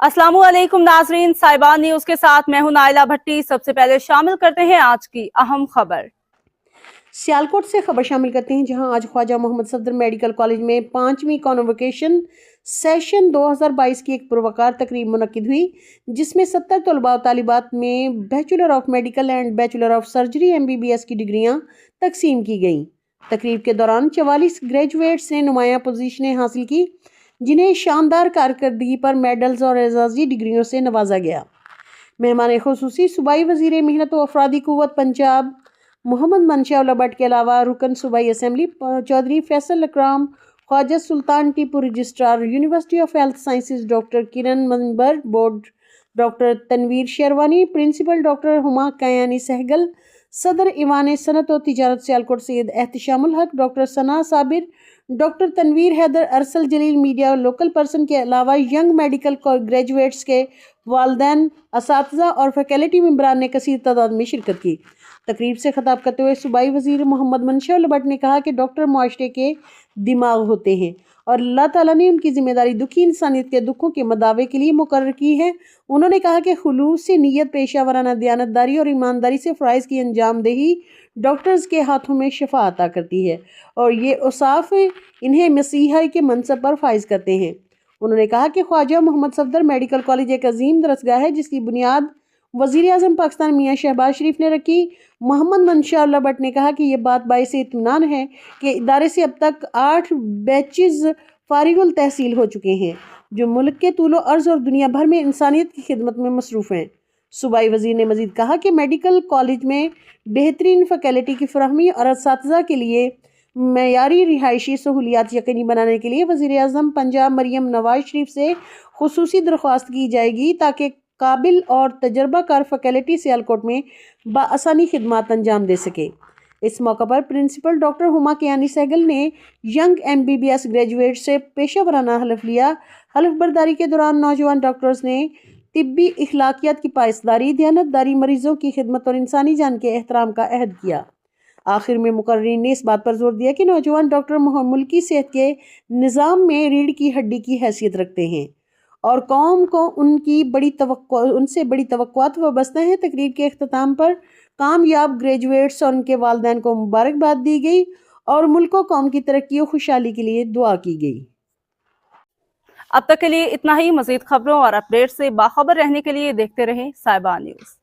अस्सलाम वालेकुम नाजरीन, साहिबान न्यूज के साथ मैं हूं नाइला भट्टी। सबसे पहले शामिल करते हैं आज की अहम खबर। सियालकोट से खबर शामिल करते हैं, जहां आज ख्वाजा मोहम्मद सफदर मेडिकल कॉलेज में 5वीं कॉन्वोकेशन सेशन 2022 की एक पुरवकार तकरीब मुनक्किद हुई, जिसमें 70 तलबा और तालिबात में bachelor of medical and bachelor of surgery MBBS की डिग्रियां तकसीम की गईं। तकरीब के दौरान 44 ग्रेजुएट्स ने नुमायां पोजीशनें हासिल की, जिन्हें शानदार कारकर्दगी पर मेडल्स और एजाजी डिग्रियों से नवाजा गया। मेहमान खुसूसी सूबाई वजीर मेहनत व अफरादी कुव्वत पंजाब मोहम्मद मनशा भट्ट के अलावा रुकन सूबाई assembly Chaudhry Faisal Akram, Khawaja Sultan Tipu registrar university of health sciences doctor Kiran Manbar, board doctor Tanveer Sherwani, principal doctor Huma Kayani Sehgal, सदर ईवान सनत व तिजारत Sialkot Syed Ehteshamul Haq, doctor Sana Sabir, doctor Tanveer Haider, Arsal Jalil, media और लोकल पर्सन के अलावा यंग मेडिकल ग्रेजुएट्स के वालदैन, असातिज़ा और फैकल्टी मेंबरान ने कसीर तादाद में शिरकत की। तकरीब से खिताब करते हुए सूबाई वजीर मोहम्मद मनशा भट्ट ने कहा कि डॉक्टर माशरे के दिमाग होते हैं और अल्लाह ताला ने उनकी जिम्मेदारी दुखी इंसानियत के दुखों के मदावे के लिए मुकर्रर की है। उन्होंने कहा कि खुलूस से नीयत, पेशा वराना दयानतदारी और ईमानदारी से फ़राइज़ की अंजामदेही डॉक्टर्स के हाथों में शफा अता करती है और ये औसाफ इन्हें मसीहा के मनसब पर फाइज करते हैं। उन्होंने कहा कि ख्वाजा मोहम्मद सफदर मेडिकल कॉलेज एक अजीम दरसगाह है, जिसकी बुनियाद वज़ीर आज़म पाकिस्तान मियाँ शहबाज शरीफ ने रखी। मोहम्मद मनशा भट्ट ने कहा कि यह बात बाइस इत्मीनान है कि इदारे से अब तक 8 बैचेज फारिगुल तहसील हो चुके हैं, जो मुल्क के तूलो अर्ज़ और दुनिया भर में इंसानियत की खिदमत में मसरूफ़ हैं। सूबाई वज़ीर ने मज़ीद कहा कि मेडिकल कॉलेज में बेहतरीन फैकल्टी की फराहमी और असातिज़ा के लिए मयारी रिहायशी सहूलियात यकीनी बनाने के लिए वज़ीर आज़म पंजाब मरियम नवाज शरीफ से खुसूसी दरख्वास्त की जाएगी, ताकि काबिल और तजर्बाकार फैकल्टी सियालकोट में बाआसानी खिदमात अंजाम दे सके। इस मौका पर प्रिंसिपल डॉक्टर हुमा कयानी सहगल ने यंग MBBS ग्रेजुएट से पेशा वराना हलफ लिया। हलफ बर्दारी के दौरान नौजवान डॉक्टर्स ने तिब्बी इखलाकियात की पायसदारी, दयानतदारी, मरीजों की खिदमत और इंसानी जान के एहतराम का अहद किया। आखिर में मुकर्रीन ने इस बात पर जोर दिया कि नौजवान डॉक्टर मुल्की सेहत के निज़ाम में रीढ़ की हड्डी की हैसियत रखते हैं और कौम को उनसे बड़ी तवक्कुआत वाबस्ता है। तकरीब के अख्ताम पर कामयाब ग्रेजुएट्स और उनके वालिदैन को मुबारकबाद दी गई और मुल्क व कौम की तरक्की और खुशहाली के लिए दुआ की गई। अब तक के लिए इतना ही। मजीद खबरों और अपडेट से बाखबर रहने के लिए देखते रहें साहिबान न्यूज।